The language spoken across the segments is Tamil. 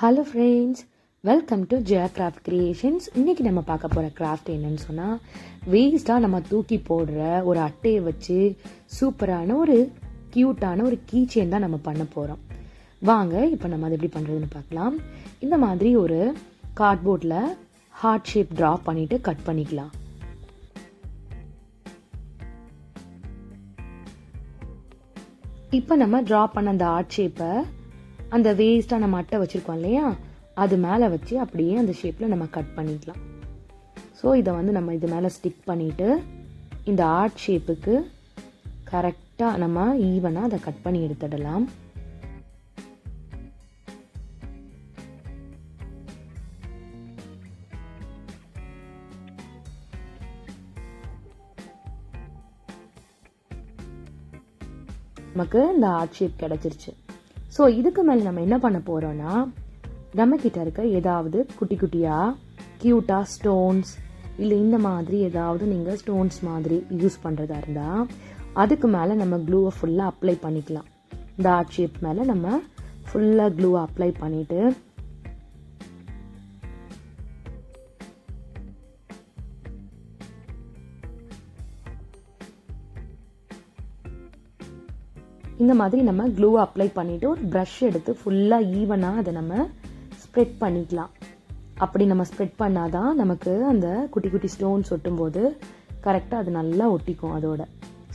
Hello friends, welcome to Jaya craft creations. இன்றைக்கி நம்ம பார்க்க போகிற கிராஃப்ட் என்னன்னு சொன்னால், வேஸ்ட்டாக நம்ம தூக்கி போடுற ஒரு அட்டையை வச்சு சூப்பரான ஒரு க்யூட்டான ஒரு கீச்செயின் தான் நம்ம பண்ண போகிறோம். வாங்க இப்போ நம்ம அதை எப்படி பண்ணுறதுன்னு பார்க்கலாம். இந்த மாதிரி ஒரு கார்ட்போர்டில் ஹார்ட் ஷேப் ட்ரா பண்ணிவிட்டு கட் பண்ணிக்கலாம். இப்போ நம்ம ட்ரா பண்ண அந்த ஹார்ட் ஷேப்பை அந்த வேஸ்ட்டாக நம்ம அட்டை வச்சுருக்கோம் இல்லையா, அது மேலே வச்சு அப்படியே அந்த ஷேப்பில் நம்ம கட் பண்ணிக்கலாம். ஸோ இதை வந்து நம்ம இது மேலே ஸ்டிக் பண்ணிவிட்டு இந்த ஆர்ட் ஷேப்புக்கு கரெக்டாக நம்ம ஈவனாக அதை கட் பண்ணி எடுத்துடலாம். நமக்கு இந்த ஆர்ட் ஷேப் கிடச்சிருச்சு. ஸோ இதுக்கு மேலே நம்ம என்ன பண்ண போகிறோன்னா, நம்மக்கிட்ட இருக்க ஏதாவது குட்டி குட்டியாக க்யூட்டாக ஸ்டோன்ஸ் இல்லை இந்த மாதிரி ஏதாவது நீங்கள் ஸ்டோன்ஸ் மாதிரி யூஸ் பண்ணுறதா இருந்தால் அதுக்கு மேலே நம்ம க்ளூவை ஃபுல்லாக அப்ளை பண்ணிக்கலாம். இந்த ஆர்ட் ஷேப் மேலே நம்ம ஃபுல்லாக க்ளூவை அப்ளை பண்ணிவிட்டு இந்த மாதிரி நம்ம க்ளூவை அப்ளை பண்ணிவிட்டு ஒரு ப்ரஷ் எடுத்து ஃபுல்லாக ஈவனாக அதை நம்ம ஸ்ப்ரெட் பண்ணிக்கலாம். அப்படி நம்ம ஸ்ப்ரெட் பண்ணாதான் நமக்கு அந்த குட்டி குட்டி ஸ்டோன்ஸ் ஒட்டும்போது கரெக்டாக அது நல்லா ஒட்டிக்கும் அதோட.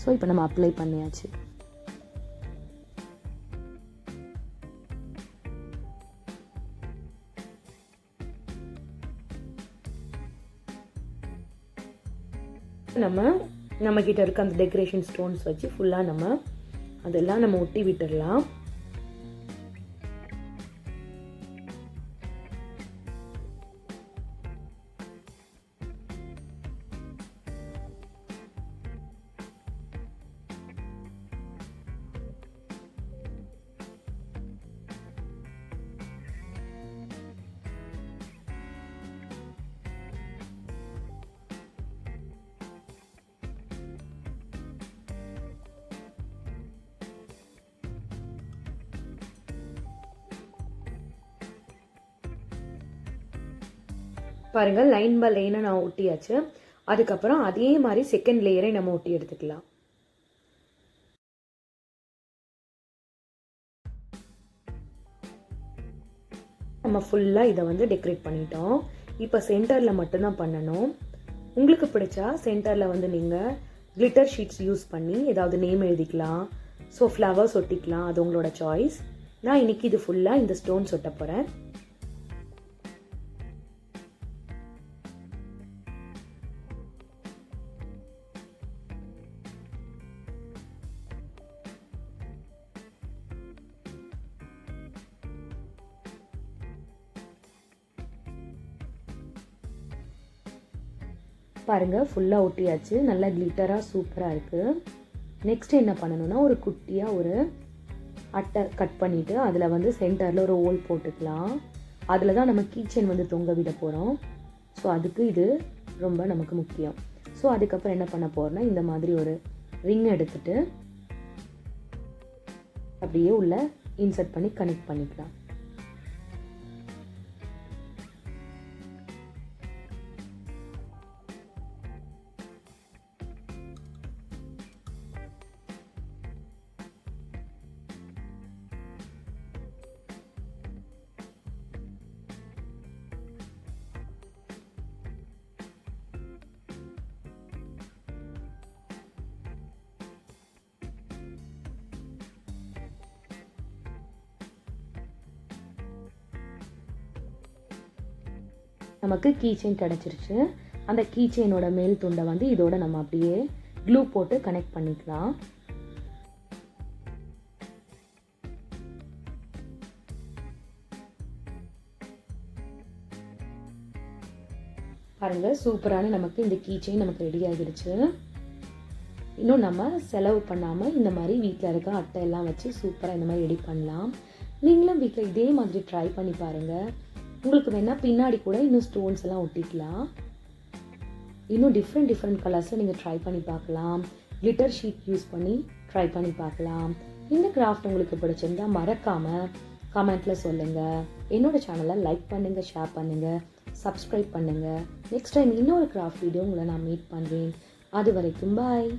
ஸோ இப்போ நம்ம அப்ளை பண்ணியாச்சு. நம்ம கிட்ட இருக்க அந்த டெக்கரேஷன் ஸ்டோன்ஸ் வச்சு ஃபுல்லாக நம்ம அதெல்லாம் நம்ம ஒட்டி விட்டுடலாம். பாருங்கள், லைன் பை லைனாக நான் ஒட்டியாச்சு. அதுக்கப்புறம் அதே மாதிரி செகண்ட் லேயரை நம்ம ஒட்டி எடுத்துக்கலாம். நம்ம ஃபுல்லாக இதை வந்து டெக்கரேட் பண்ணிட்டோம். இப்போ சென்டரில் மட்டும்தான் பண்ணணும். உங்களுக்கு பிடிச்சா சென்டரில் வந்து நீங்கள் கிளிட்டர் ஷீட்ஸ் யூஸ் பண்ணி ஏதாவது நேம் எழுதிக்கலாம். ஸோ ஃப்ளவர்ஸ் ஒட்டிக்கலாம், அது உங்களோட சாய்ஸ். நான் இன்னைக்கு இது ஃபுல்லாக இந்த ஸ்டோன்ஸ் ஒட்ட போகிறேன். பாருங்கள், ஃபுல்லாக ஒட்டியாச்சு. நல்லா கிளிட்டராக சூப்பராக இருக்குது. நெக்ஸ்ட் என்ன பண்ணணும்னா, ஒரு குட்டியாக ஒரு அட்டை கட் பண்ணிவிட்டு அதில் வந்து சென்டரில் ஒரு ஹோல் போட்டுக்கலாம். அதில் தான் நம்ம கீச்செயின் வந்து தொங்க விட போகிறோம். ஸோ அதுக்கு இது ரொம்ப நமக்கு முக்கியம். ஸோ அதுக்கப்புறம் என்ன பண்ண போகிறோம்னா, இந்த மாதிரி ஒரு ரிங் எடுத்துட்டு அப்படியே உள்ள இன்சர்ட் பண்ணி கனெக்ட் பண்ணிக்கலாம். நமக்கு கீச்செயின் கிடச்சிருச்சு. அந்த கீச்செயினோட மேல் துண்டை வந்து இதோட நம்ம அப்படியே க்ளூ போட்டு கனெக்ட் பண்ணிக்கலாம். பாருங்க, சூப்பரான நமக்கு இந்த கீச்செயின் நமக்கு ரெடி ஆகிடுச்சு. இன்னும் நம்ம செலவு பண்ணாமல் இந்த மாதிரி வீட்டில் இருக்க அட்டை எல்லாம் வச்சு சூப்பராக இந்த மாதிரி ரெடி பண்ணலாம். நீங்களும் வீட்டில் இதே மாதிரி ட்ரை பண்ணி பாருங்கள். உங்களுக்கு வேணால் பின்னாடி கூட இன்னும் ஸ்டோன்ஸ் எல்லாம் ஒட்டிக்கலாம். இன்னும் டிஃப்ரெண்ட் கலர்ஸில் நீங்கள் ட்ரை பண்ணி பார்க்கலாம். கிளிட்டர் ஷீட் யூஸ் பண்ணி ட்ரை பண்ணி பார்க்கலாம். இந்த கிராஃப்ட் உங்களுக்கு பிடிச்சிருந்தா மறக்காமல் கமெண்ட்டில் சொல்லுங்கள். என்னோட சேனலை லைக் பண்ணுங்கள், ஷேர் பண்ணுங்கள், சப்ஸ்கிரைப் பண்ணுங்கள். நெக்ஸ்ட் டைம் இன்னொரு கிராஃப்ட் வீடியோ உங்களை நான் மீட் பண்ணுறேன். அது வரைக்கும் பாய்.